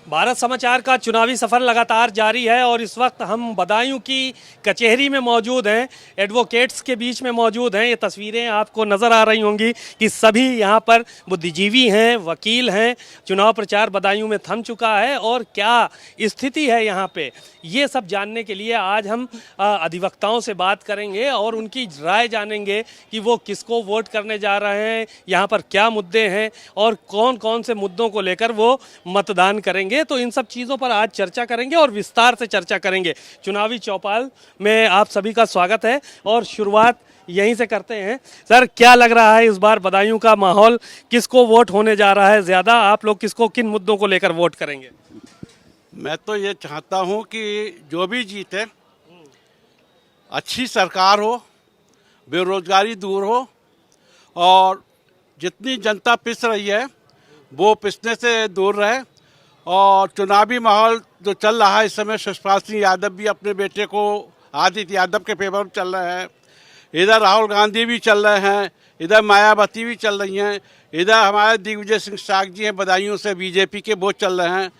भारत समाचार का चुनावी सफर लगातार जारी है और इस वक्त हम बदायूं की कचहरी में मौजूद हैं, एडवोकेट्स के बीच में मौजूद हैं। ये तस्वीरें आपको नज़र आ रही होंगी कि सभी यहाँ पर बुद्धिजीवी हैं, वकील हैं। चुनाव प्रचार बदायूं में थम चुका है और क्या स्थिति है यहाँ पे, ये सब जानने के लिए आज हम अधिवक्ताओं से बात करेंगे और उनकी राय जानेंगे कि वो किसको वोट करने जा रहे हैं, यहाँ पर क्या मुद्दे हैं और कौन कौन से मुद्दों को लेकर वो मतदान करेंगे। तो इन सब चीज़ों पर आज चर्चा करेंगे और विस्तार से चर्चा करेंगे। चुनावी चौपाल में आप सभी का स्वागत है और शुरुआत यहीं से करते हैं। सर, क्या लग रहा है इस बार बदायूं का माहौल, किसको वोट होने जा रहा है ज़्यादा? आप लोग किसको, किन मुद्दों को लेकर वोट करेंगे? मैं तो ये चाहता हूँ कि जो भी जीते अच्छी सरकार हो, बेरोजगारी दूर हो और जितनी जनता पिस रही है वो पिसने से दूर रहे। और चुनावी माहौल जो चल रहा है इस समय, शिवपाल सिंह यादव भी अपने बेटे को आदित्य यादव के फेवर में चल रहे हैं, इधर राहुल गांधी भी चल रहे हैं, इधर मायावती भी चल रही हैं, इधर हमारे दिग्विजय सिंह साग जी हैं बदायूं से बीजेपी के, वो चल रहे हैं।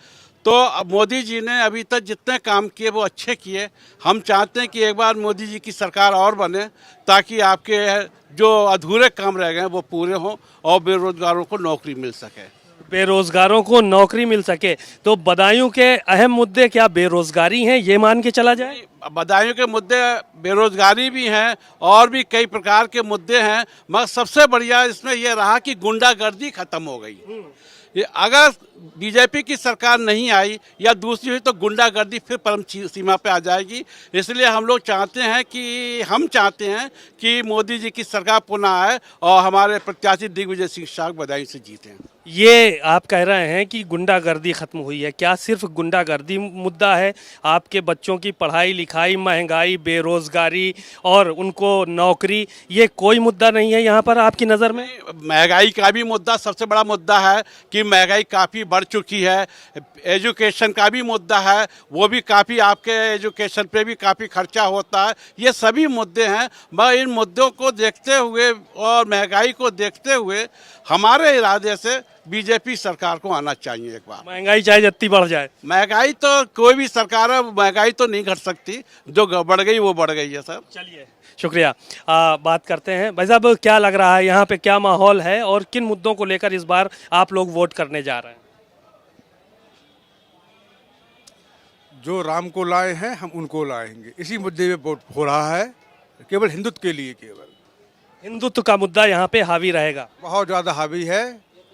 तो मोदी जी ने अभी तक जितने काम किए वो अच्छे किए। हम चाहते हैं कि एक बार मोदी जी की सरकार और बने ताकि आपके जो अधूरे काम रह गए वो पूरे हों और बेरोजगारों को नौकरी मिल सके। बेरोजगारों को नौकरी मिल सके तो बदायूं के अहम मुद्दे क्या बेरोजगारी हैं, ये मान के चला जाए? बदायूं के मुद्दे बेरोजगारी भी हैं और भी कई प्रकार के मुद्दे हैं, मगर सबसे बढ़िया इसमें यह रहा कि गुंडागर्दी खत्म हो गई। अगर बीजेपी की सरकार नहीं आई या दूसरी हुई तो गुंडागर्दी फिर परम सीमा पे आ जाएगी। इसलिए हम लोग चाहते हैं कि मोदी जी की सरकार पुनः आए और हमारे प्रत्याशी दिग्विजय सिंह साग बदायूं से जीते हैं। ये आप कह रहे हैं कि गुंडागर्दी खत्म हुई है, क्या सिर्फ गुंडागर्दी मुद्दा है? आपके बच्चों की पढ़ाई लिखाई, महंगाई, बेरोजगारी और उनको नौकरी, ये कोई मुद्दा नहीं है यहाँ पर आपकी नज़र में? महंगाई का भी मुद्दा सबसे बड़ा मुद्दा है कि महंगाई काफ़ी बढ़ चुकी है। एजुकेशन का भी मुद्दा है, वो भी काफ़ी, आपके एजुकेशन पे भी काफ़ी खर्चा होता है। ये सभी मुद्दे हैं, मगर इन मुद्दों को देखते हुए और महंगाई को देखते हुए हमारे इरादे से बीजेपी सरकार को आना चाहिए एक बार। महंगाई चाहे जितनी बढ़ जाए, महंगाई तो कोई भी सरकार है, महंगाई तो नहीं घट सकती, जो बढ़ गई वो बढ़ गई है सर। चलिए, शुक्रिया। बात करते हैं भाई साहब, क्या लग रहा है यहाँ पे, क्या माहौल है और किन मुद्दों को लेकर इस बार आप लोग वोट करने जा रहे हैं? जो राम को लाए हैं हम उनको लाएंगे, इसी मुद्दे पे वोट हो रहा है, केवल हिंदुत्व के लिए। केवल हिंदुत्व का मुद्दा यहाँ पे हावी रहेगा, बहुत ज़्यादा हावी है।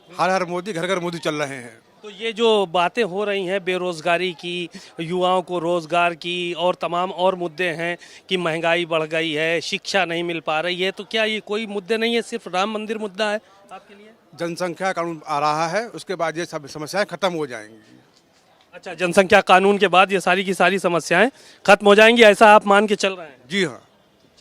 हर हर मोदी, घर घर मोदी चल रहे हैं। तो ये जो बातें हो रही हैं बेरोजगारी की, युवाओं को रोजगार की और तमाम और मुद्दे हैं कि महंगाई बढ़ गई है, शिक्षा नहीं मिल पा रही है, तो क्या ये कोई मुद्दे नहीं है, सिर्फ राम मंदिर मुद्दा है आपके लिए? जनसंख्या कानून आ रहा है, उसके बाद ये सब समस्याएं खत्म हो जाएंगी। अच्छा, जनसंख्या कानून के बाद ये सारी की सारी समस्याएं खत्म हो जाएंगी, ऐसा आप मान के चल रहे हैं? जी हाँ।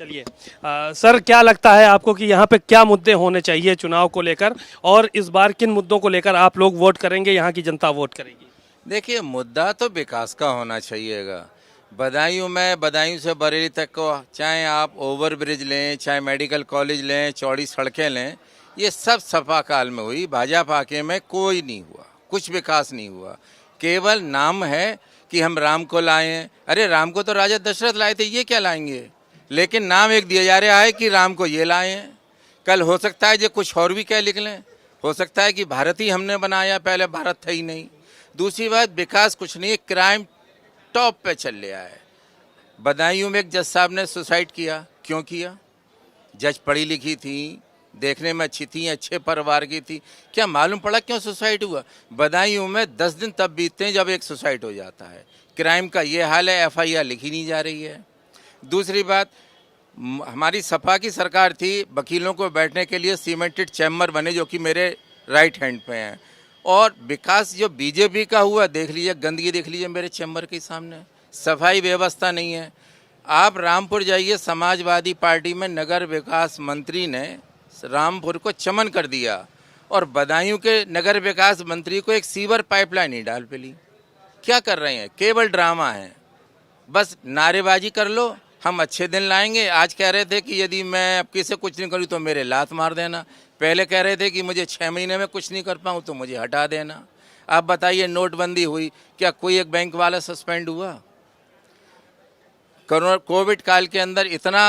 चलिए, सर, क्या लगता है आपको कि यहाँ पे क्या मुद्दे होने चाहिए चुनाव को लेकर और इस बार किन मुद्दों को लेकर आप लोग वोट करेंगे, यहाँ की जनता वोट करेगी? देखिए, मुद्दा तो विकास का होना चाहिएगा। बदायूं में, बदायूं से बरेली तक को, चाहे आप ओवर ब्रिज लें, चाहे मेडिकल कॉलेज लें, चौड़ी सड़कें लें, ये सब सपा काल में हुई। भाजपा के में कोई नहीं हुआ, कुछ विकास नहीं हुआ। केवल नाम है कि हम राम को लाए हैं। अरे राम को तो राजा दशरथ लाए थे, ये क्या लाएंगे? लेकिन नाम एक दिया जा रहा है कि राम को ये लाए हैं। कल हो सकता है जो कुछ और भी क्या लिख लें, हो सकता है कि भारत ही हमने बनाया, पहले भारत था ही नहीं। दूसरी बात, विकास कुछ नहीं, क्राइम टॉप पे चल रहा है। बदायूं में एक जज साहब ने सुसाइड किया, क्यों किया? जज पढ़ी लिखी थी, देखने में अच्छी थी, अच्छे परिवार की थी, क्या मालूम पड़ा क्यों सुसाइड हुआ? बदायूं में 10 दिन तब बीतते हैं जब एक सुसाइड हो जाता है। क्राइम का ये हाल है, FIR लिखी नहीं जा रही है। दूसरी बात, हमारी सपा की सरकार थी, वकीलों को बैठने के लिए सीमेंटेड चैम्बर बने जो कि मेरे राइट हैंड पे हैं। और विकास जो बीजेपी का हुआ, देख लीजिए, गंदगी देख लीजिए मेरे चैम्बर के सामने, सफाई व्यवस्था नहीं है। आप रामपुर जाइए, समाजवादी पार्टी में नगर विकास मंत्री ने रामपुर को चमन कर दिया और बदायूं के नगर विकास मंत्री को एक सीवर पाइपलाइन ही डाल पे ली। क्या कर रहे हैं? केवल ड्रामा है, बस नारेबाजी कर लो, हम अच्छे दिन लाएंगे। आज कह रहे थे कि यदि मैं अब किसी से कुछ नहीं करूँ तो मेरे लात मार देना। पहले कह रहे थे कि मुझे 6 महीने में कुछ नहीं कर पाऊँ तो मुझे हटा देना। आप बताइए, नोटबंदी हुई, क्या कोई एक बैंक वाला सस्पेंड हुआ? कोविड काल के अंदर इतना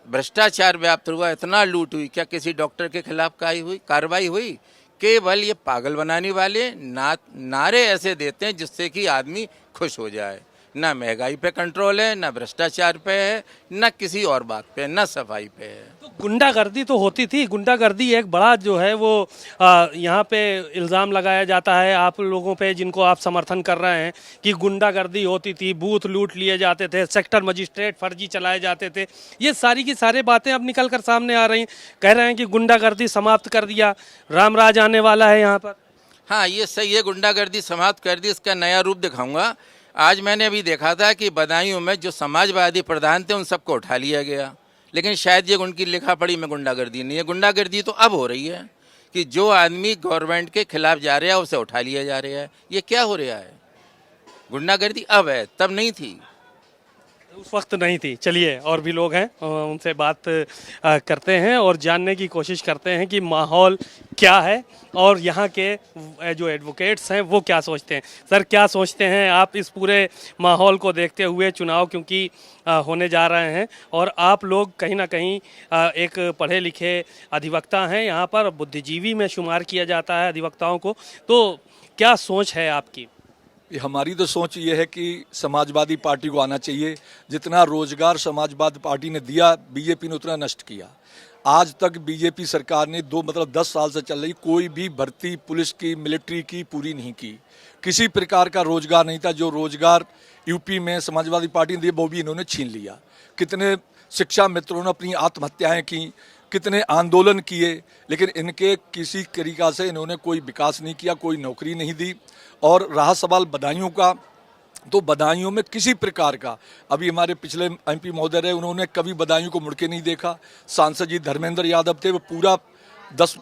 भ्रष्टाचार व्याप्त हुआ, इतना लूट हुई, क्या किसी डॉक्टर के खिलाफ कार्रवाई हुई? केवल ये पागल बनाने वाले नारे ऐसे देते हैं जिससे कि आदमी खुश हो जाए। ना महंगाई पे कंट्रोल है, ना भ्रष्टाचार पे है, ना किसी और बात पे, ना सफाई पे है। तो गुंडागर्दी तो होती थी, गुंडागर्दी एक बड़ा जो है वो यहाँ पे इल्ज़ाम लगाया जाता है आप लोगों पे जिनको आप समर्थन कर रहे हैं कि गुंडागर्दी होती थी, बूथ लूट लिए जाते थे, सेक्टर मजिस्ट्रेट फर्जी चलाए जाते थे। ये सारी की सारी बातें अब निकल कर सामने आ रही हैं, कह रहे हैं कि गुंडागर्दी समाप्त कर दिया, रामराज आने वाला है यहाँ पर। हाँ, ये सही है, गुंडागर्दी समाप्त कर दी, इसका नया रूप दिखाऊंगा। आज मैंने अभी देखा था कि बदायूं में जो समाजवादी प्रधान थे उन सबको उठा लिया गया, लेकिन शायद ये उनकी लिखा पढ़ी में गुंडागर्दी नहीं है। गुंडागर्दी तो अब हो रही है कि जो आदमी गवर्नमेंट के खिलाफ जा रहा है उसे उठा लिया जा रहा है। ये क्या हो रहा है? गुंडागर्दी अब है, तब नहीं थी, उस वक्त नहीं थी। चलिए, और भी लोग हैं, उनसे बात करते हैं और जानने की कोशिश करते हैं कि माहौल क्या है और यहाँ के जो एडवोकेट्स हैं वो क्या सोचते हैं। सर, क्या सोचते हैं आप इस पूरे माहौल को देखते हुए? चुनाव क्योंकि होने जा रहे हैं और आप लोग कहीं ना कहीं एक पढ़े लिखे अधिवक्ता हैं, यहाँ पर बुद्धिजीवी में शुमार किया जाता है अधिवक्ताओं को, तो क्या सोच है आपकी? हमारी तो सोच ये है कि समाजवादी पार्टी को आना चाहिए। जितना रोजगार समाजवादी पार्टी ने दिया, बीजेपी ने उतना नष्ट किया। आज तक बीजेपी सरकार ने 10 साल से चल रही कोई भी भर्ती पुलिस की, मिलिट्री की पूरी नहीं की। किसी प्रकार का रोजगार नहीं था। जो रोजगार यूपी में समाजवादी पार्टी ने दिया वो भी इन्होंने छीन लिया। कितने शिक्षा मित्रों ने अपनी आत्महत्याएं की, कितने आंदोलन किए, लेकिन इनके किसी तरीका से इन्होंने कोई विकास नहीं किया, कोई नौकरी नहीं दी। और रहा सवाल बदायूं का, तो बदायूं में किसी प्रकार का, अभी हमारे पिछले एमपी महोदय रहे, उन्होंने कभी बदायूं को मुड़ के नहीं देखा। सांसद जी धर्मेंद्र यादव थे, वो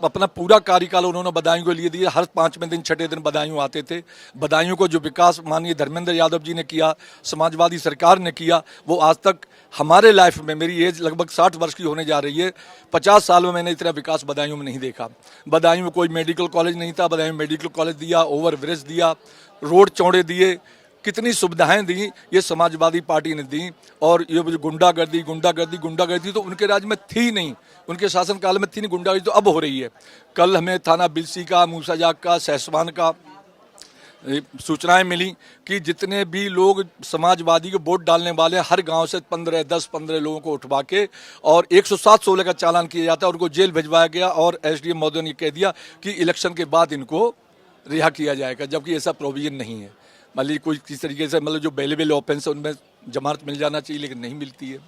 अपना पूरा कार्यकाल उन्होंने बदायूं को लिए दिया। हर 5वें दिन 6ठे दिन बदायूं आते थे। बदायूं को जो विकास माननीय धर्मेंद्र यादव जी ने किया, समाजवादी सरकार ने किया, वो आज तक हमारे लाइफ में, मेरी एज लगभग 60 वर्ष की होने जा रही है, 50 साल में मैंने इतना विकास बदायूं में नहीं देखा। बदायूं में कोई मेडिकल कॉलेज नहीं था, बदायूं में मेडिकल कॉलेज दिया, ओवर ब्रिज दिया, रोड चौड़े दिए, कितनी सुविधाएं दी, ये समाजवादी पार्टी ने दी। और ये गुंडागर्दी तो उनके राज्य में थी नहीं, उनके शासनकाल में थी नहीं। गुंडागर्दी तो अब हो रही है। कल हमें थाना बिलसी का, मूसाजाक का, सहसवान का सूचनाएं मिली कि जितने भी लोग समाजवादी को वोट डालने वाले, हर गांव से 10-15 लोगों को उठवा के और 107-16 का चालान किया जाता है, उनको जेल भिजवाया गया। और एसडीएम महोदय ने कह दिया कि इलेक्शन के बाद इनको रिहा किया जाएगा, जबकि ऐसा प्रोविजन नहीं है। मतलब कोई किस तरीके से, मतलब जो बेलेबल ऑफेंस है उनमें जमानत मिल जाना चाहिए, लेकिन नहीं मिलती है।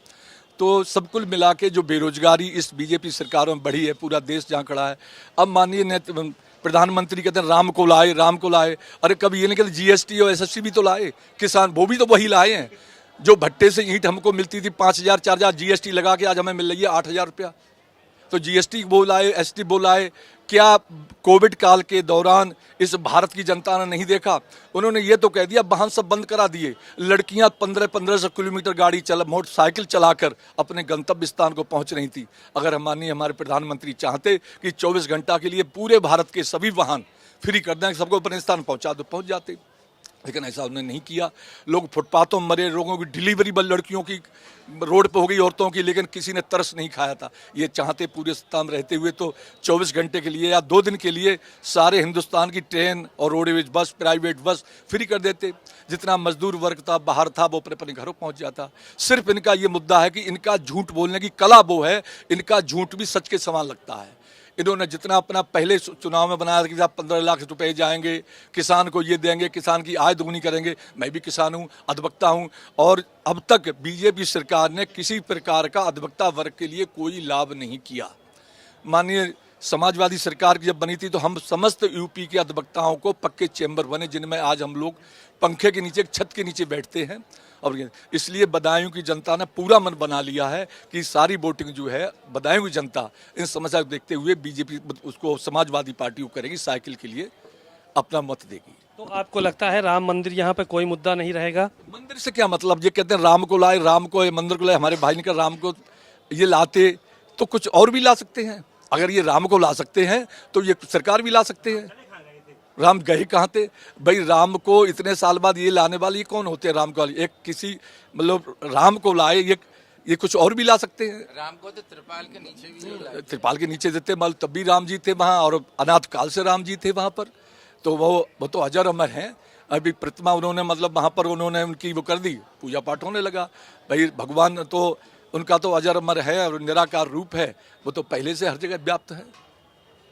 तो सब कुल मिला के जो बेरोजगारी इस बीजेपी सरकारों में बढ़ी है, पूरा देश जहाँ खड़ा है। अब माननीय प्रधानमंत्री कहते हैं राम को लाए। अरे कभी ये नहीं कहते जीएसटी और एसएसटी भी तो लाए, किसान वो भी तो वही लाए हैं। जो भट्टे से ईंट हमको मिलती थी 5,000 4,000 जीएसटी लगा के, आज हमें मिल रही है 8,000 रुपया। तो जीएसटी वो लाए, एसटी वो लाए। क्या कोविड काल के दौरान इस भारत की जनता ने नहीं देखा? उन्होंने ये तो कह दिया, वाहन सब बंद करा दिए। लड़कियां 1500 किलोमीटर मोटरसाइकिल चलाकर अपने गंतव्य स्थान को पहुंच रही थी। अगर हमारे प्रधानमंत्री चाहते कि 24 घंटा के लिए पूरे भारत के सभी वाहन फ्री कर दें, सबको अपने स्थान पहुंचा दो, पहुंच जाते, लेकिन ऐसा उन्होंने नहीं किया। लोग फुटपाथों में मरे, लोगों की डिलीवरी लड़कियों की रोड पे हो गई, औरतों की, लेकिन किसी ने तरस नहीं खाया था। ये चाहते पूरे सत्ता में रहते हुए तो 24 घंटे के लिए या 2 दिन के लिए सारे हिंदुस्तान की ट्रेन और roadways bus, private bus free कर देते। जितना मजदूर वर्ग था बाहर था, वो अपने अपने घरों पहुंच जाता। सिर्फ इनका ये मुद्दा है कि इनका झूठ बोलने की कला वो है, इनका झूठ भी सच के समान लगता है। इन्होंने जितना अपना पहले चुनाव में बनाया था कि 15 लाख रुपए जाएंगे, किसान को ये देंगे, किसान की आय दोगुनी करेंगे। मैं भी किसान हूँ, अधिवक्ता हूँ, और अब तक बीजेपी सरकार ने किसी प्रकार का अधिवक्ता वर्ग के लिए कोई लाभ नहीं किया। माननीय समाजवादी सरकार की जब बनी थी तो हम समस्त यूपी के अधिवक्ताओं को पक्के चैम्बर बने, जिनमें आज हम लोग पंखे के नीचे, छत के नीचे बैठते हैं। और इसलिए बदायूं की जनता ने पूरा मन बना लिया है कि सारी वोटिंग जो है बदायूं की जनता इन समस्या को देखते हुए बीजेपी उसको, समाजवादी पार्टी को करेगी, साइकिल के लिए अपना मत देगी। तो आपको लगता है राम मंदिर यहाँ पे कोई मुद्दा नहीं रहेगा? मंदिर से क्या मतलब? ये कहते हैं राम को लाए, राम को मंदिर को लाए। हमारे भाई ने कहा राम को ये लाते तो कुछ और भी ला सकते हैं। अगर ये राम को ला सकते हैं तो ये सरकार भी ला सकते हैं। राम गए कहाँ थे भाई? राम को इतने साल बाद ये लाने वाले ये कौन होते हैं? राम को एक किसी मतलब राम को लाए, ये कुछ और भी ला सकते हैं। राम को तो त्रिपाल के नीचे भी नहीं लाए। त्रिपाल के नीचे देते मतलब तब भी राम जी थे वहाँ, और अनाथ काल से राम जी थे वहाँ पर, तो वो तो अजर अमर हैं। अभी प्रतिमा उन्होंने मतलब वहाँ पर उन्होंने उनकी वो कर दी, पूजा पाठ होने लगा। भाई भगवान तो उनका तो अजर अमर है और निराकार रूप है, वो तो पहले से हर जगह व्याप्त है।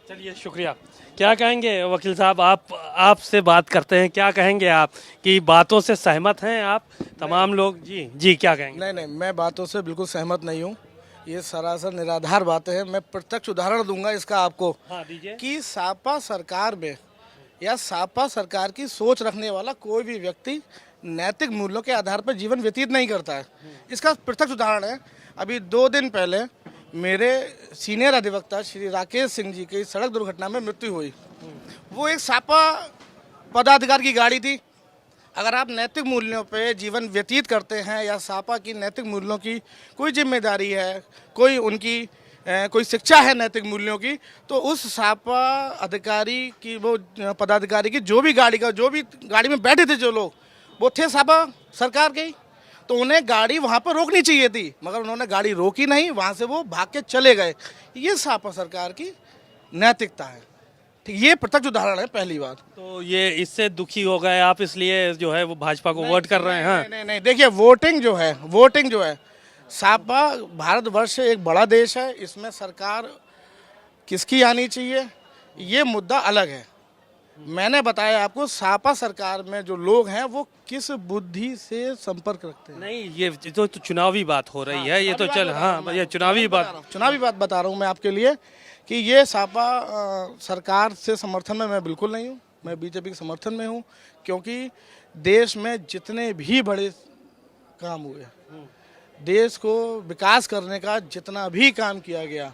चलिए शुक्रिया। क्या कहेंगे वकील साहब, आपसे बात करते हैं, क्या कहेंगे आप कि बातों से सहमत हैं आप तमाम लोग? जी क्या कहेंगे? नहीं, मैं बातों से बिल्कुल सहमत नहीं हूँ। ये सरासर निराधार बातें हैं। मैं प्रत्यक्ष उदाहरण दूंगा इसका आपको, हाँ दीजिए। कि सापा सरकार में या सापा सरकार की सोच रखने वाला कोई भी व्यक्ति नैतिक मूल्यों के आधार पर जीवन व्यतीत नहीं करता है। इसका प्रत्यक्ष उदाहरण है, अभी 2 दिन पहले मेरे सीनियर अधिवक्ता श्री राकेश सिंह जी की सड़क दुर्घटना में मृत्यु हुई। वो एक सापा पदाधिकारी की गाड़ी थी। अगर आप नैतिक मूल्यों पे जीवन व्यतीत करते हैं या सापा की नैतिक मूल्यों की कोई जिम्मेदारी है, कोई उनकी कोई शिक्षा है नैतिक मूल्यों की, तो उस सापा अधिकारी की वो पदाधिकारी की जो भी गाड़ी में बैठे थे जो लोग, वो थे सापा सरकार के ही, तो उन्हें गाड़ी वहाँ पर रोकनी चाहिए थी, मगर उन्होंने गाड़ी रोकी नहीं, वहाँ से वो भाग के चले गए। ये सापा सरकार की नैतिकता है। ठीक, ये प्रत्यक्ष उदाहरण है पहली बात। तो ये इससे दुखी हो गए आप, इसलिए जो है वो भाजपा को वोट कर रहे हैं? हाँ नहीं, देखिए वोटिंग जो है सापा भारतवर्ष एक बड़ा देश है, इसमें सरकार किसकी आनी चाहिए ये मुद्दा अलग है। मैंने बताया आपको सापा सरकार में जो लोग हैं वो किस बुद्धि से संपर्क रखते हैं। नहीं, ये तो चुनावी बात हो रही है, ये तो चल हाँ ये चुनावी बात बता रहा हूँ मैं आपके लिए कि ये सापा सरकार से समर्थन में मैं बिल्कुल नहीं हूँ। मैं बीजेपी के समर्थन में हूँ, क्योंकि देश में जितने भी बड़े काम हुए, देश को विकास करने का जितना भी काम किया गया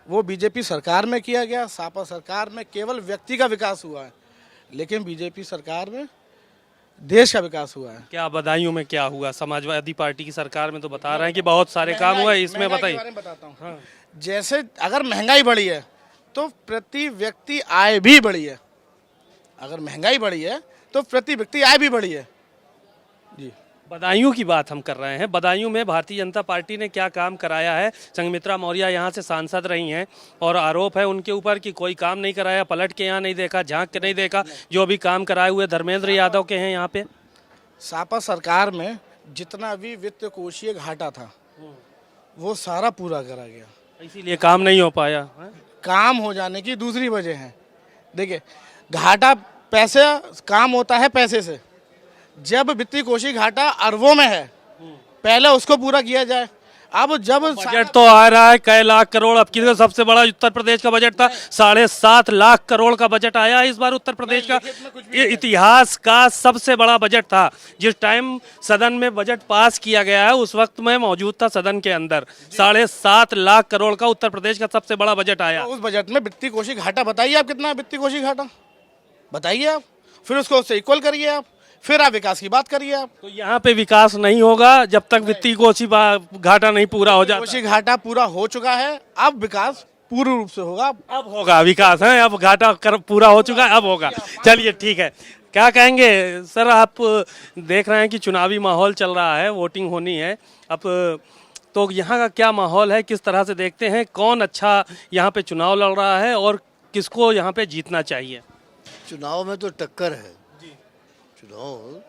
वो बीजेपी सरकार में किया गया। सापा सरकार में केवल व्यक्ति का विकास हुआ है, लेकिन बीजेपी सरकार में देश का विकास हुआ है। क्या बदायूं में क्या हुआ? समाजवादी पार्टी की सरकार में तो बता रहे हैं कि बहुत सारे काम हुए, इसमें बताइए। बताता हूँ। जैसे अगर महंगाई बढ़ी है तो प्रति व्यक्ति आय भी बढ़ी है। अगर महंगाई बढ़ी है तो प्रति व्यक्ति आय भी बढ़ी है। जी, बदायूं की बात हम कर रहे हैं। बदायूं में भारतीय जनता पार्टी ने क्या काम कराया है? संघमित्रा मौर्य यहाँ से सांसद रही हैं और आरोप है उनके ऊपर कि कोई काम नहीं कराया, पलट के यहाँ नहीं देखा, झांक के नहीं देखा। जो भी काम कराए हुए धर्मेंद्र यादव के हैं यहाँ पे। सापा सरकार में जितना भी वित्त कोषीय घाटा था वो सारा पूरा करा गया, इसीलिए काम नहीं हो पाया है? काम हो जाने की दूसरी वजह है। देखिए, घाटा पैसे काम होता है पैसे से। जब वित्तीय कोषीय घाटा अरबों में है, पहले उसको पूरा किया जाए। अब जब बजट तो आ रहा है कई लाख करोड़, अब किसी सबसे बड़ा उत्तर प्रदेश का बजट था, 7.5 लाख करोड़ का बजट आया इस बार उत्तर प्रदेश का। ये इतिहास का सबसे बड़ा बजट था। जिस टाइम सदन में बजट पास किया गया है उस वक्त मैं मौजूद था सदन के अंदर। 7.5 लाख करोड़ का उत्तर प्रदेश का सबसे बड़ा बजट आया। उस बजट में वित्तीय कोषीय घाटा बताइए आप, कितना वित्तीय कोषीय घाटा बताइए आप, फिर उसको उससे इक्वल करिए आप, फिर आप विकास की बात करिए आप। तो यहाँ पे विकास नहीं होगा जब तक वित्तीय कोषीय घाटा नहीं पूरा हो जाता। कोषीय घाटा पूरा हो चुका है, अब विकास पूर्ण रूप से होगा। अब होगा विकास है, अब घाटा पूरा हो चुका है, अब होगा। चलिए ठीक है, क्या कहेंगे सर? आप देख रहे हैं कि चुनावी माहौल चल रहा है, वोटिंग होनी है अब, तो यहाँ का क्या माहौल है, किस तरह से देखते हैं? कौन अच्छा यहाँ पे चुनाव लड़ रहा है और किसको यहाँ पे जीतना चाहिए? चुनाव में तो टक्कर है जी। चुनाव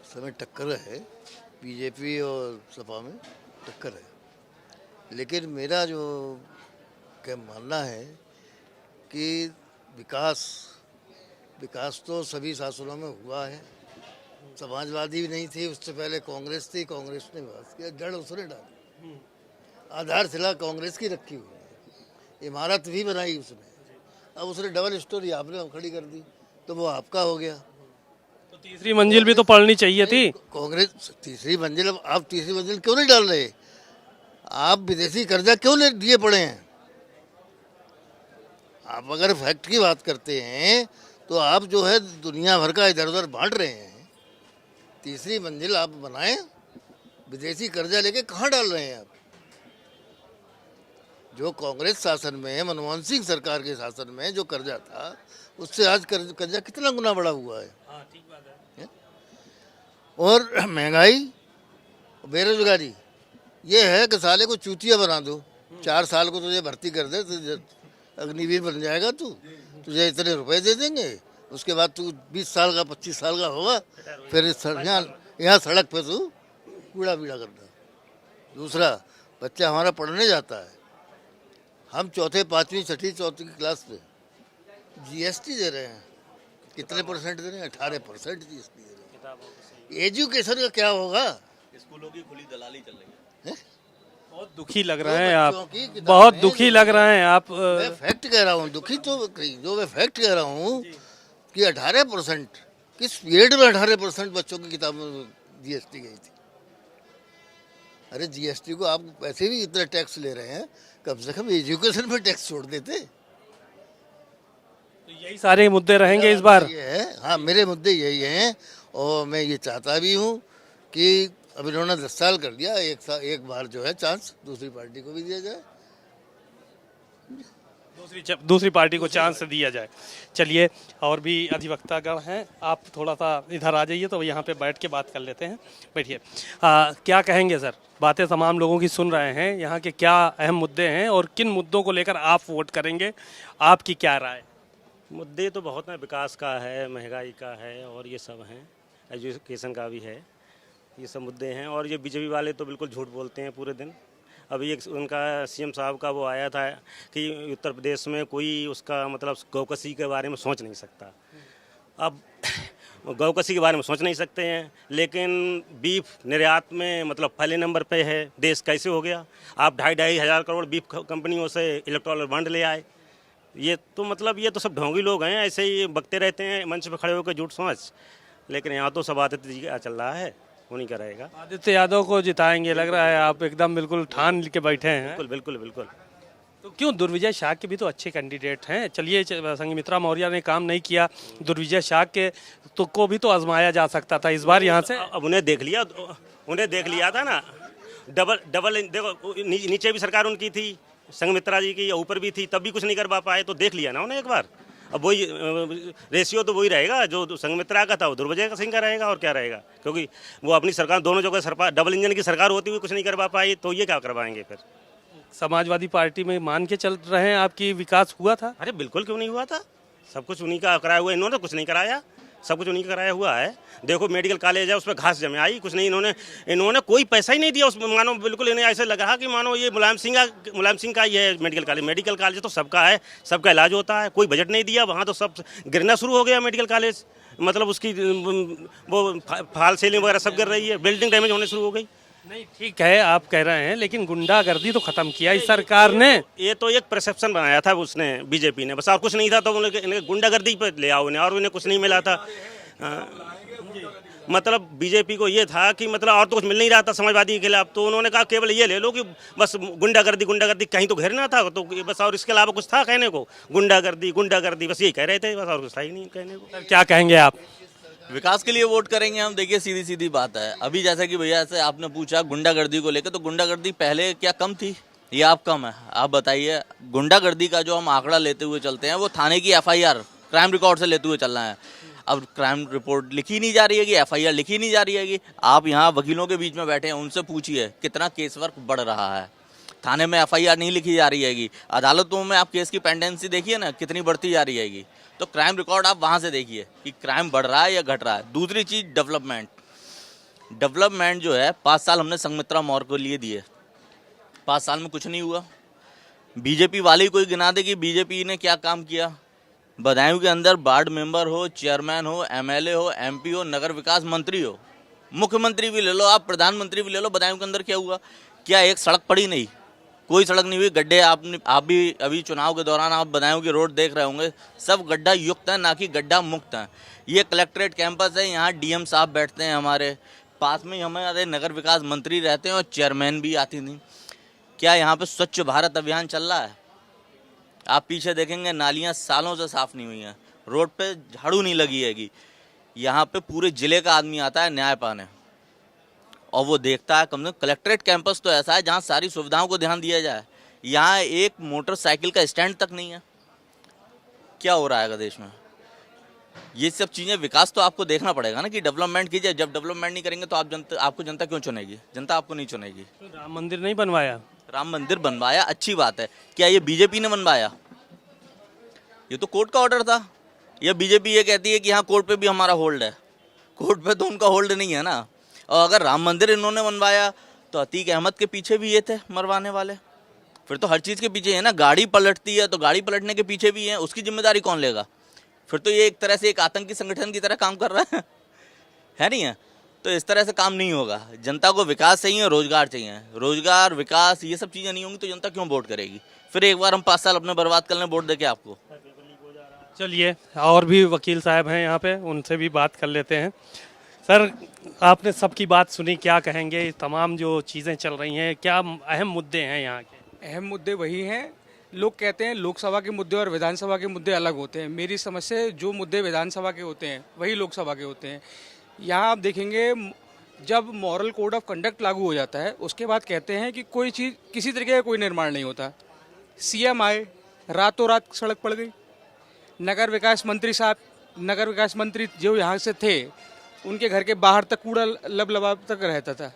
समय टक्कर है, बीजेपी और सपा में टक्कर है। लेकिन मेरा जो क्या मानना है कि विकास तो सभी शासनों में हुआ है। समाजवादी भी नहीं थी, उससे पहले कांग्रेस थी, कांग्रेस ने विकास किया, जड़ उसने डाली, आधारशिला कांग्रेस की रखी हुई है, इमारत भी बनाई उसने। अब उसने डबल स्टोरी आपने खड़ी कर दी तो वो आपका हो गया। तो तीसरी मंजिल भी तो पड़नी चाहिए थी। कांग्रेस तीसरी मंजिल, अब आप तीसरी मंजिल क्यों नहीं डाल रहे? आप विदेशी कर्जा क्यों ले दिए पड़े हैं? आप अगर फैक्ट की बात करते हैं तो आप जो है दुनिया भर का इधर उधर बांट रहे हैं। तीसरी मंजिल आप बनाएं, विदेशी कर्जा लेके कहाँ डाल रहे हैं आप? जो कांग्रेस शासन में, मनमोहन सिंह सरकार के शासन में जो कर्जा था उससे आज कर्जा कितना गुना बढ़ा हुआ है। और महंगाई, बेरोजगारी, ये है कि साले को चूतिया बना दो, 4 साल को तुझे भर्ती कर दे, तुझे अग्निवीर बन जाएगा, तुझे इतने रुपए दे देंगे, उसके बाद तू 20 साल का 25 साल का होगा, फिर यहाँ सड़क पे तू कूड़ा बीड़ा करना। दूसरा, बच्चा हमारा पढ़ने जाता है, हम चौथे, पाँचवीं, छठी, चौथी की क्लास पे जीएसटी दे रहे हैं। कितने परसेंट दे रहे हैं? 18% जीएसटी दे रहे हैं। एजुकेशन का क्या होगा? स्कूलों की खुली दलाली चल रही है। बहुत दुखी लग रहे हैं आप, बच्चों की किताबें बहुत दुखी लग रहे हैं आप। मैं फैक्ट कह रहा हूँ, दुखी तो जो मैं फैक्ट कह रहा हूँ कि 18%, किस पीरियड में 18% बच्चों की किताबों में जीएसटी गई थी? अरे जीएसटी को आप वैसे भी इतना टैक्स ले रहे हैं, कम से कम एजुकेशन पे टैक्स छोड़ देते। तो यही सारे मुद्दे रहेंगे इस बार। ये है, हाँ, मेरे मुद्दे यही हैं, और मैं ये चाहता भी हूँ कि अब इन्होंने 10 साल कर दिया, एक बार जो है चांस दूसरी पार्टी को भी दिया जाए, दूसरी पार्टी को चांस दिया जाए। चलिए, और भी अधिवक्तागण हैं, आप थोड़ा सा इधर आ जाइए तो यहाँ पे बैठ के बात कर लेते हैं। बैठिए। क्या कहेंगे सर? बातें तमाम लोगों की सुन रहे हैं, यहाँ के क्या अहम मुद्दे हैं और किन मुद्दों को लेकर आप वोट करेंगे, आपकी क्या राय? मुद्दे तो बहुत हैं, विकास का है, महंगाई का है, और ये सब हैं, एजुकेशन का भी है, ये सब मुद्दे हैं। और ये बीजेपी वाले तो बिल्कुल झूठ बोलते हैं पूरे दिन। अभी एक उनका सीएम साहब का वो आया था कि उत्तर प्रदेश में कोई उसका मतलब गौकसी के बारे में सोच नहीं सकता। अब गौकसी के बारे में सोच नहीं सकते हैं, लेकिन बीफ निर्यात में मतलब पहले नंबर पे है। देश कैसे हो गया? आप 2,500 हज़ार करोड़ बीफ कंपनियों से इलेक्टोरल बॉन्ड ले आए। ये तो मतलब ये तो सब ढोंगी लोग हैं, ऐसे ही बकते रहते हैं मंच पे खड़े होकर झूठ सोच। लेकिन यहाँ तो सब आदित्य जी का चल रहा है, उन्हीं का रहेगा। आदित्य यादव को जिताएंगे लग रहा है, आप एकदम बिल्कुल ठान के बैठे हैं। बिल्कुल बिल्कुल बिल्कुल। तो क्यों? दुर्विजय शाह के भी तो अच्छे कैंडिडेट हैं। चलिए, संघमित्रा मौर्य ने काम नहीं किया, दुर्विजय शाह के तो को भी तो आजमाया जा सकता था इस बार यहाँ से। अब उन्हें देख लिया था ना। डबल देखो, नीचे भी सरकार उनकी थी, संघमित्रा जी की, ऊपर भी थी, तब भी कुछ नहीं कर पाए, तो देख लिया ना उन्हें एक बार। अब वही रेशियो तो वही रहेगा, जो संघमित्रा का था वो दुर्विजय सिंह का रहेगा, और क्या रहेगा? क्योंकि वो अपनी सरकार, दोनों जगह डबल इंजन की सरकार होती हुई कुछ नहीं कर पाई, तो ये क्या करवाएंगे फिर? समाजवादी पार्टी में मान के चल रहे हैं आपकी, विकास हुआ था? अरे बिल्कुल, क्यों नहीं हुआ था? सब कुछ उन्हीं का कराया हुआ, इन्होंने कुछ नहीं कराया, सब कुछ उन्हीं का कराया हुआ है। देखो, मेडिकल कॉलेज है, उसमें घास जमे आई, कुछ नहीं, इन्होंने कोई पैसा ही नहीं दिया उसमें। मानो बिल्कुल इन्हें ऐसे लगा कि मानो ये मुलायम सिंह का ही है मेडिकल कॉलेज तो सबका है, सबका इलाज होता है। कोई बजट नहीं दिया, वहाँ तो सब गिरना शुरू हो गया मेडिकल कॉलेज, मतलब उसकी वो फाल सेलिंग वगैरह सब गिर रही है, बिल्डिंग डैमेज होने शुरू हो गई। नहीं, ठीक है आप कह रहे हैं, लेकिन गुंडागर्दी तो खत्म किया इस सरकार ने। ये तो एक परसेप्शन बनाया था उसने, बीजेपी ने, बस और कुछ नहीं था, तो उन्हें गुंडागर्दी पे ले आओ उन्हें, और उन्हें कुछ नहीं मिला था। मतलब बीजेपी को ये था कि मतलब और तो कुछ मिल नहीं रहा था समाजवादी के खिलाफ, तो उन्होंने कहा केवल ये ले लो कि बस गुंडागर्दी कहीं तो घेरना था, तो बस और इसके अलावा कुछ था कहने को? गुंडागर्दी बस यही कह रहे थे, बस और कुछ था ही नहीं कहने को। क्या कहेंगे आप? विकास के लिए वोट करेंगे हम। देखिए, सीधी सीधी बात है। अभी जैसा कि भैया से आपने पूछा गुंडागर्दी को लेकर, तो गुंडागर्दी पहले क्या कम थी या अब कम है? आप बताइए। गुंडागर्दी का जो हम आंकड़ा लेते हुए चलते हैं, वो थाने की एफआईआर, क्राइम रिकॉर्ड से लेते हुए चलना है। अब क्राइम रिपोर्ट लिखी नहीं जा रही है कि एफआईआर लिखी नहीं जा रही है कि आप यहाँ वकीलों के बीच में बैठे हैं, उनसे पूछिए कितना केस वर्क बढ़ रहा है। थाने में एफआईआर नहीं लिखी जा रही हैगी, अदालतों में आप केस की पेंडेंसी देखिए ना कितनी बढ़ती जा रही हैगी। तो क्राइम रिकॉर्ड आप वहाँ से देखिए कि क्राइम बढ़ रहा है या घट रहा है। दूसरी चीज़, डेवलपमेंट जो है 5 साल हमने संघमित्रा मौर्य को लिए दिए, 5 साल में कुछ नहीं हुआ। बीजेपी वाले कोई गिना दे कि बीजेपी ने क्या काम किया। बदायूं के अंदर वार्ड मेंबर हो, चेयरमैन हो, एमएलए हो, एमपी हो, नगर विकास मंत्री हो, मुख्यमंत्री भी ले लो आप, प्रधानमंत्री भी ले लो, बदायूं के अंदर क्या हुआ? क्या एक सड़क पड़ी नहीं? कोई सड़क नहीं हुई। गड्ढे आप भी अभी चुनाव के दौरान आप बदायूं की रोड देख रहे होंगे, सब गड्ढा युक्त है, ना कि गड्ढा मुक्त है। ये कलेक्ट्रेट कैंपस है, यहाँ डीएम साहब बैठते हैं, हमारे पास में हमारे नगर विकास मंत्री रहते हैं और चेयरमैन भी आती नहीं। क्या यहाँ पे स्वच्छ भारत अभियान चल रहा है? आप पीछे देखेंगे नालियाँ सालों से साफ नहीं हुई हैं, रोड पे झाड़ू नहीं लगी हैगी। यहाँ पे पूरे जिले का आदमी आता है न्याय पाने, और वो देखता है। कम से कम कलेक्ट्रेट कैंपस तो ऐसा है जहाँ सारी सुविधाओं को ध्यान दिया जाए। यहाँ एक मोटरसाइकिल का स्टैंड तक नहीं है। क्या हो रहा है देश में? ये सब चीज़ें विकास तो आपको देखना पड़ेगा ना कि डेवलपमेंट कीजिए। जब डेवलपमेंट नहीं करेंगे तो आपको जनता क्यों चुनेगी? जनता आपको नहीं चुनेगी। तो राम मंदिर नहीं बनवाया? राम मंदिर बनवाया, अच्छी बात है। क्या ये बीजेपी ने बनवाया? ये तो कोर्ट का ऑर्डर था। या बीजेपी ये कहती है कि हाँ कोर्ट पे भी हमारा होल्ड है? कोर्ट पे तो उनका होल्ड नहीं है ना। और अगर राम मंदिर इन्होंने बनवाया तो अतीक अहमद के पीछे भी ये थे मरवाने वाले। फिर तो हर चीज़ के पीछे है ना। गाड़ी पलटती है तो गाड़ी पलटने के पीछे भी है, उसकी जिम्मेदारी कौन लेगा? फिर तो ये एक तरह से एक आतंकी संगठन की तरह काम कर रहा है नहीं है? तो इस तरह से काम नहीं होगा। जनता को विकास चाहिए, रोजगार चाहिए। रोजगार, विकास, ये सब चीज़ें नहीं होंगी तो जनता क्यों वोट करेगी? फिर एक बार हम 5 साल अपने बर्बाद कर लें वोट देके आपको। चलिए, और भी वकील साहब हैं यहाँ पे, उनसे भी बात कर लेते हैं। सर, आपने सबकी बात सुनी, क्या कहेंगे? तमाम जो चीज़ें चल रही हैं, क्या अहम मुद्दे हैं यहाँ के? अहम मुद्दे वही हैं। लोग कहते हैं लोकसभा के मुद्दे और विधानसभा के मुद्दे अलग होते हैं। मेरी समझ से जो मुद्दे विधानसभा के होते हैं वही लोकसभा के होते हैं। यहाँ आप देखेंगे जब मॉरल कोड ऑफ कंडक्ट लागू हो जाता है उसके बाद कहते हैं कि कोई चीज़, किसी तरीके का कोई निर्माण नहीं होता। सीएम आए, रातों रात सड़क पड़ गई। नगर विकास मंत्री जो यहाँ से थे उनके घर के बाहर तक कूड़ा लबलबा तक रहता था।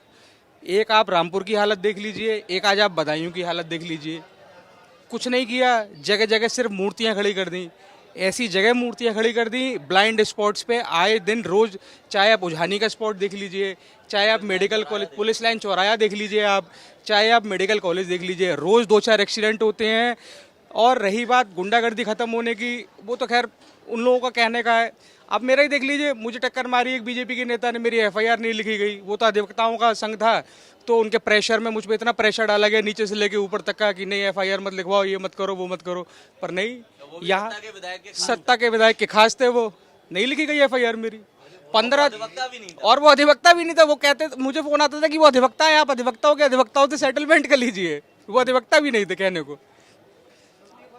एक आप रामपुर की हालत देख लीजिए, एक आज आप बदायूं की हालत देख लीजिए। कुछ नहीं किया, जगह जगह सिर्फ मूर्तियां खड़ी कर दी। ऐसी जगह मूर्तियां खड़ी कर दी ब्लाइंड स्पॉट्स पे आए दिन रोज। चाहे आप उझानी का स्पॉट देख लीजिए, चाहे आप मेडिकल कॉलेज पुलिस लाइन चौराया देख लीजिए, आप चाहे आप मेडिकल कॉलेज देख लीजिए, रोज 2-4 एक्सीडेंट होते हैं। और रही बात गुंडागर्दी खत्म होने की, वो तो खैर उन लोगों का कहने का है। अब मेरा ही देख लीजिए, मुझे टक्कर मारी एक बीजेपी के नेता ने, मेरी एफआईआर नहीं लिखी गई। वो तो अधिवक्ताओं का संघ था तो उनके प्रेशर में मुझ पर इतना प्रेशर डाला गया नीचे से लेके ऊपर तक का कि नहीं एफआईआर मत लिखवाओ, ये मत करो, वो मत करो। पर नहीं, यहाँ सत्ता के विधायक के खास थे, वो नहीं लिखी गई एफआईआर मेरी। 15 और वो अधिवक्ता भी नहीं था। वो कहते, मुझे फोन आता था कि वो अधिवक्ता है, आप अधिवक्ताओं से सेटलमेंट कर लीजिए। वो अधिवक्ता भी नहीं थे, कहने को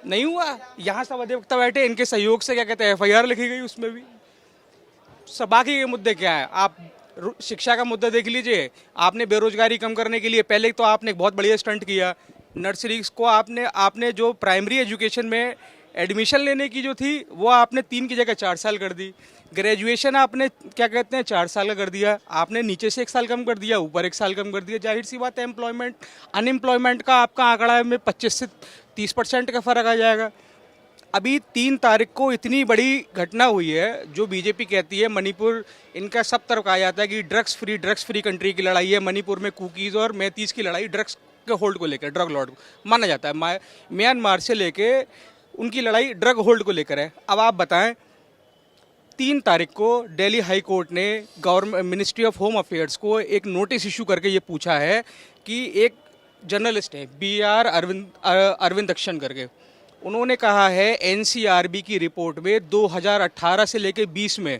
नहीं हुआ। यहाँ सब अधिवक्ता बैठे, इनके सहयोग से क्या कहते हैं एफआईआर लिखी गई उसमें भी। सब बाकी के मुद्दे क्या है? आप शिक्षा का मुद्दा देख लीजिए। आपने बेरोजगारी कम करने के लिए पहले तो आपने एक बहुत बढ़िया स्टंट किया। नर्सरी को आपने जो प्राइमरी एजुकेशन में एडमिशन लेने की जो थी वो आपने 3 की जगह 4 साल कर दी। ग्रेजुएशन आपने क्या कहते हैं 4 साल का कर दिया। आपने नीचे से 1 साल कम कर दिया, ऊपर 1 साल कम कर दिया। जाहिर सी बात है अनएम्प्लॉयमेंट का आपका आंकड़ा में 25 से 30% का फर्क आ जाएगा। अभी 3 तारीख को इतनी बड़ी घटना हुई है जो बीजेपी कहती है मणिपुर, इनका सब तरफ कहा जाता है कि ड्रग्स फ्री कंट्री की लड़ाई है। मणिपुर में कुकीज़ और मैतीस की लड़ाई ड्रग्स के होल्ड को लेकर, ड्रग लॉर्ड माना जाता है। म्यांमार से लेके उनकी लड़ाई ड्रग होल्ड को लेकर है। अब आप बताएं, 3 तारीख को दिल्ली हाई कोर्ट ने government ministry of home affairs को एक नोटिस इशू करके ये पूछा है कि एक जर्नलिस्ट है BR अरविंद दक्षन करके, उन्होंने कहा है NCRB की रिपोर्ट में 2018 से लेकर 20 में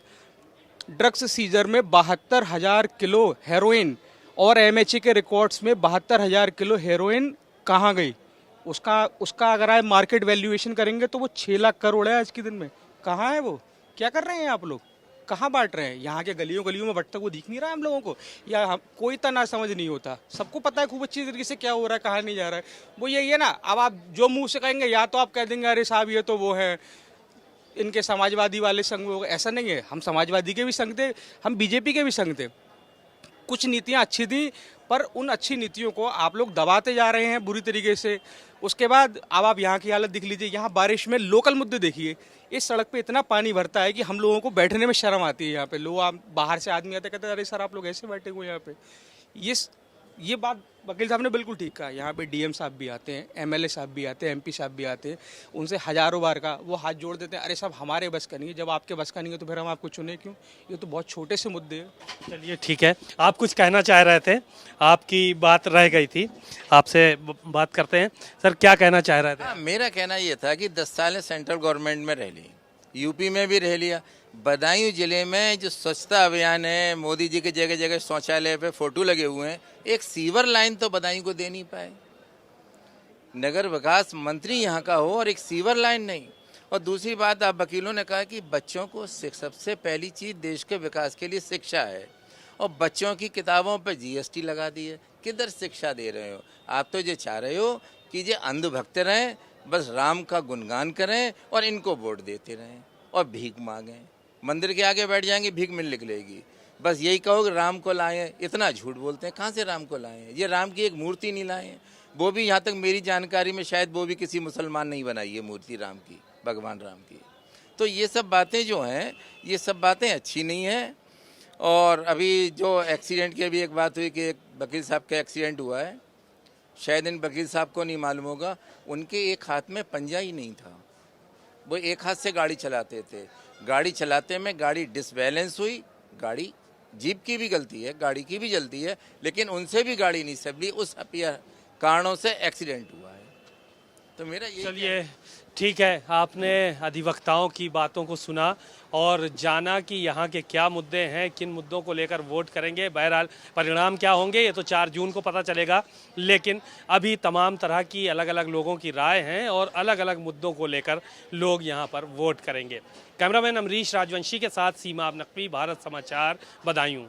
ड्रग्स सीजर में 72,000 किलो हेरोइन और MHA के रिकॉर्ड्स में 72,000 किलो हेरोइन कहाँ गई? उसका अगर आप मार्केट वैल्यूएशन करेंगे तो वो 6 लाख करोड़ है आज के दिन में। कहाँ है वो? क्या कर रहे हैं आप लोग? कहाँ बांट रहे हैं? यहाँ के गलियों में बंटता वो दिख नहीं रहा हम लोगों को, या कोई तना समझ नहीं होता? सबको पता है खूब अच्छी तरीके से क्या हो रहा है, कहाँ नहीं जा रहा है। वो यही है ना। अब आप जो मुंह से कहेंगे या तो आप कह देंगे अरे साहब ये तो वो है इनके समाजवादी वाले संघ। ऐसा नहीं है, हम समाजवादी के भी संघ थे, हम बीजेपी के भी संघ थे। कुछ नीतियाँ अच्छी थी पर उन अच्छी नीतियों को आप लोग दबाते जा रहे हैं बुरी तरीके से। उसके बाद अब आप यहाँ की हालत देख लीजिए। यहाँ बारिश में लोकल मुद्दे देखिए, इस सड़क पे इतना पानी भरता है कि हम लोगों को बैठने में शर्म आती है। यहाँ पे लोग बाहर से आदमी आते कहते हैं अरे सर आप लोग ऐसे बैठे हुए यहाँ पे। ये बात वकील साहब ने बिल्कुल ठीक कहा। यहाँ पे DM साहब भी आते हैं, MLA साहब भी आते हैं, MP साहब भी आते हैं, उनसे हजारों बार का वो हाथ जोड़ देते हैं अरे साहब हमारे बस का नहीं है। जब आपके बस का नहीं है तो फिर हम आपको चुने क्यों? ये तो बहुत छोटे से मुद्दे हैं। चलिए ठीक है, आप कुछ कहना चाह रहे थे, आपकी बात रह गई थी, आपसे बात करते हैं। सर क्या कहना चाह रहे थे? मेरा कहना ये था कि 10 साल सेंट्रल गवर्नमेंट में रह ली, यूपी में भी रह लिया। बदायूं जिले में जो स्वच्छता अभियान है, मोदी जी के जगह जगह शौचालय पे फोटो लगे हुए हैं, एक सीवर लाइन तो बदायूं को दे नहीं पाए। नगर विकास मंत्री यहाँ का हो और एक सीवर लाइन नहीं। और दूसरी बात, आप वकीलों ने कहा कि बच्चों को सबसे पहली चीज देश के विकास के लिए शिक्षा है, और बच्चों की किताबों पर GST लगा दी है। किधर शिक्षा दे रहे हो आप? तो ये चाह रहे हो कि ये अंधभक्त रहें, बस राम का गुणगान करें और इनको वोट देते रहें और भीख मांगें। मंदिर के आगे बैठ जाएंगे, भीख मिल निकलेगी। बस यही कहो कि राम को लाए हैं, इतना झूठ बोलते हैं। कहाँ से राम को लाए हैं? ये राम की एक मूर्ति नहीं लाए हैं, वो भी यहाँ तक मेरी जानकारी में शायद वो भी किसी मुसलमान ने ही बनाई है मूर्ति राम की, भगवान राम की। तो ये सब बातें जो हैं, ये सब बातें अच्छी नहीं हैं। और अभी जो एक्सीडेंट की अभी एक बात हुई कि एक वकील साहब का एक्सीडेंट हुआ है, शायद इन वकील साहब को नहीं मालूम होगा, उनके एक हाथ में पंजा ही नहीं था, वो एक हाथ से गाड़ी चलाते थे। गाड़ी चलाते में गाड़ी डिसबैलेंस हुई, गाड़ी जीप की भी गलती है, गाड़ी की भी गलती है, लेकिन उनसे भी गाड़ी नहीं संभली, उस कारणों से एक्सीडेंट हुआ है। तो मेरा ये चलिए ठीक है, आपने अधिवक्ताओं की बातों को सुना और जाना कि यहाँ के क्या मुद्दे हैं, किन मुद्दों को लेकर वोट करेंगे। बहरहाल परिणाम क्या होंगे ये तो 4 जून को पता चलेगा, लेकिन अभी तमाम तरह की अलग अलग लोगों की राय हैं और अलग अलग मुद्दों को लेकर लोग यहाँ पर वोट करेंगे। कैमरामैन अमरीश राजवंशी के साथ सीमा नकवी, भारत समाचार, बदायूं।